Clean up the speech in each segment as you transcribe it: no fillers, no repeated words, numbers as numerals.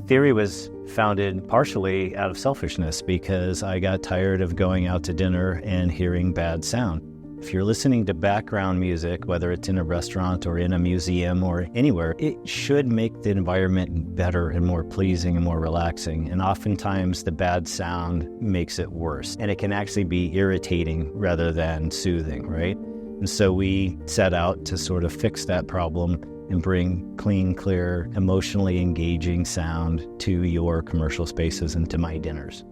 Theory was founded partially out of selfishness because I got tired of going out to dinner and hearing bad sound. If you're listening to background music, whether it's in a restaurant or in a museum or anywhere, it should make the environment better and more pleasing and more relaxing. And oftentimes the bad sound makes it worse. And it can actually be irritating rather than soothing, right? And so we set out to sort of fix that problem and bring clean, clear, emotionally engaging sound to your commercial spaces and to my dinners.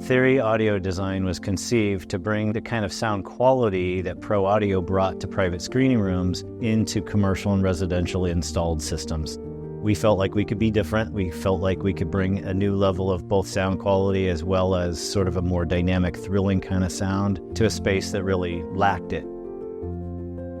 Theory Audio Design was conceived to bring the kind of sound quality that Pro Audio brought to private screening rooms into commercial and residential installed systems. We felt like we could be different. We felt like we could bring a new level of both sound quality as well as sort of a more dynamic, thrilling kind of sound to a space that really lacked it.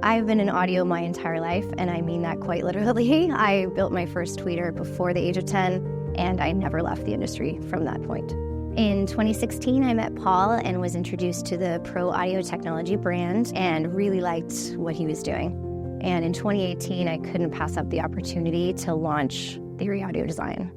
I've been in audio my entire life, and I mean that quite literally. I built my first tweeter before the age of 10, and I never left the industry from that point. In 2016, I met Paul and was introduced to the Pro Audio Technology brand and really liked what he was doing. And in 2018, I couldn't pass up the opportunity to launch Theory Audio Design.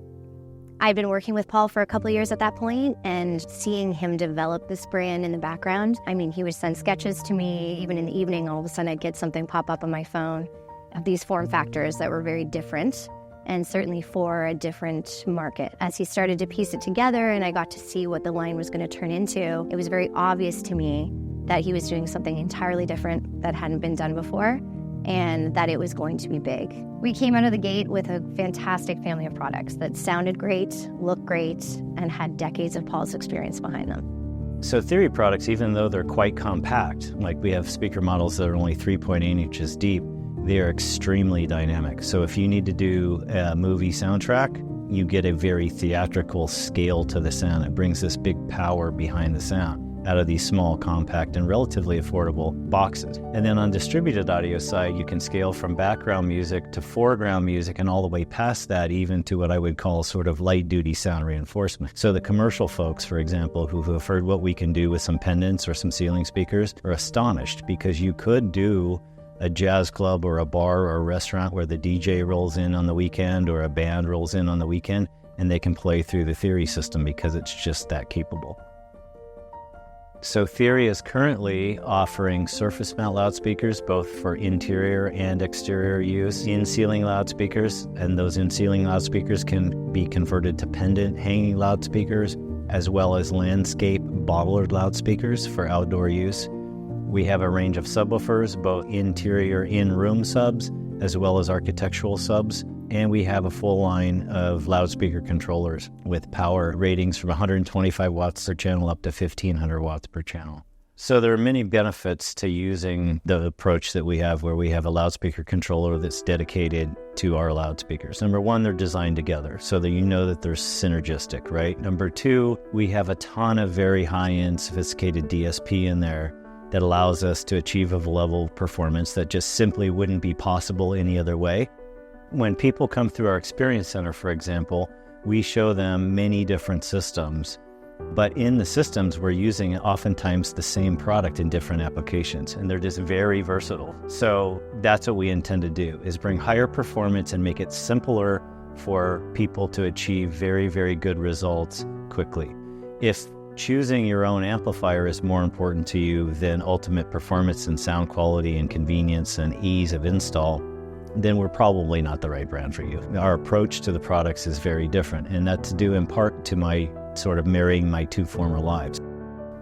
I'd been working with Paul for a couple of years at that point, and seeing him develop this brand in the background, I mean, he would send sketches to me. Even in the evening, all of a sudden I'd get something pop up on my phone of these form factors that were very different, and certainly for a different market. As he started to piece it together and I got to see what the line was going to turn into, it was very obvious to me that he was doing something entirely different that hadn't been done before, and that it was going to be big. We came out of the gate with a fantastic family of products that sounded great, looked great, and had decades of Paul's experience behind them. So Theory products, even though they're quite compact, like we have speaker models that are only 3.8 inches deep, they are extremely dynamic. So if you need to do a movie soundtrack, you get a very theatrical scale to the sound. It brings this big power behind the sound out of these small, compact, and relatively affordable boxes. And then on distributed audio side, you can scale from background music to foreground music and all the way past that, even to what I would call sort of light-duty sound reinforcement. So the commercial folks, for example, who have heard what we can do with some pendants or some ceiling speakers are astonished, because you could do a jazz club or a bar or a restaurant where the DJ rolls in on the weekend or a band rolls in on the weekend, and they can play through the Theory system because it's just that capable. So Theory is currently offering surface mount loudspeakers, both for interior and exterior use, in-ceiling loudspeakers, and those in-ceiling loudspeakers can be converted to pendant hanging loudspeakers, as well as landscape bottlered loudspeakers for outdoor use. We have a range of subwoofers, both interior in-room subs, as well as architectural subs. And we have a full line of loudspeaker controllers with power ratings from 125 watts per channel up to 1,500 watts per channel. So there are many benefits to using the approach that we have, where we have a loudspeaker controller that's dedicated to our loudspeakers. Number one, they're designed together so that you know that they're synergistic, right? Number two, we have a ton of very high-end sophisticated DSP in there that allows us to achieve a level of performance that just simply wouldn't be possible any other way. When people come through our Experience Center, for example, we show them many different systems, but in the systems, we're using oftentimes the same product in different applications, and they're just very versatile. So that's what we intend to do, is bring higher performance and make it simpler for people to achieve very, very good results quickly. If choosing your own amplifier is more important to you than ultimate performance and sound quality and convenience and ease of install, then we're probably not the right brand for you. Our approach to the products is very different, and that's due in part to my sort of marrying my two former lives.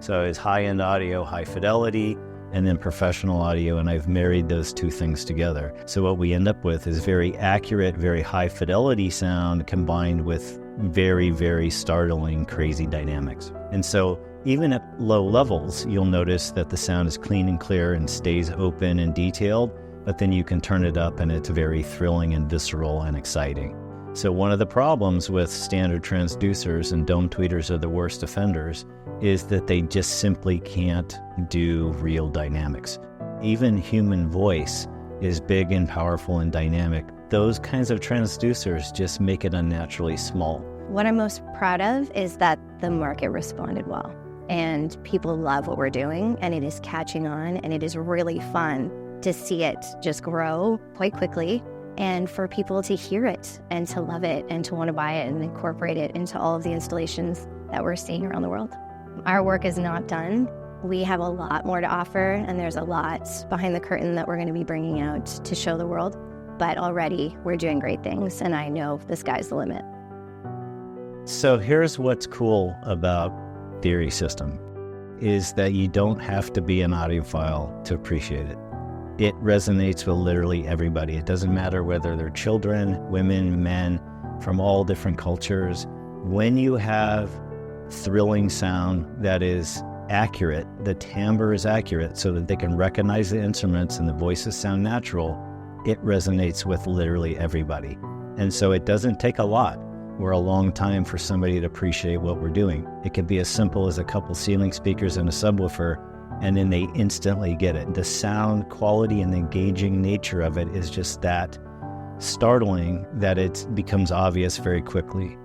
So it's high-end audio, high fidelity, and then professional audio, and I've married those two things together. So what we end up with is very accurate, very high fidelity sound combined with very, very startling, crazy dynamics. And so even at low levels, you'll notice that the sound is clean and clear and stays open and detailed, but then you can turn it up and it's very thrilling and visceral and exciting. So one of the problems with standard transducers, and dome tweeters are the worst offenders, is that they just simply can't do real dynamics. Even human voice is big and powerful and dynamic. Those kinds of transducers just make it unnaturally small. What I'm most proud of is that the market responded well, and people love what we're doing, and it is catching on, and it is really fun to see it just grow quite quickly and for people to hear it and to love it and to want to buy it and incorporate it into all of the installations that we're seeing around the world. Our work is not done. We have a lot more to offer, and there's a lot behind the curtain that we're going to be bringing out to show the world. But already we're doing great things, and I know the sky's the limit. So here's what's cool about Theory System, is that you don't have to be an audiophile to appreciate it. It resonates with literally everybody. It doesn't matter whether they're children, women, men, from all different cultures. When you have thrilling sound that is accurate, the timbre is accurate so that they can recognize the instruments and the voices sound natural, it resonates with literally everybody. And so it doesn't take a lot or a long time for somebody to appreciate what we're doing. It could be as simple as a couple ceiling speakers and a subwoofer, and then they instantly get it. The sound quality and the engaging nature of it is just that startling that it becomes obvious very quickly.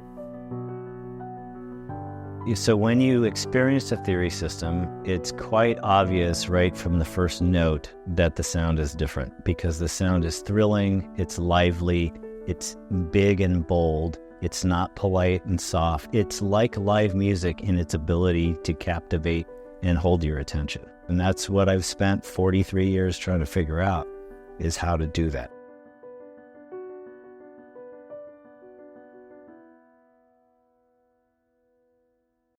So when you experience a Theory System, it's quite obvious right from the first note that the sound is different, because the sound is thrilling, it's lively, it's big and bold, it's not polite and soft. It's like live music in its ability to captivate and hold your attention. And that's what I've spent 43 years trying to figure out, is how to do that.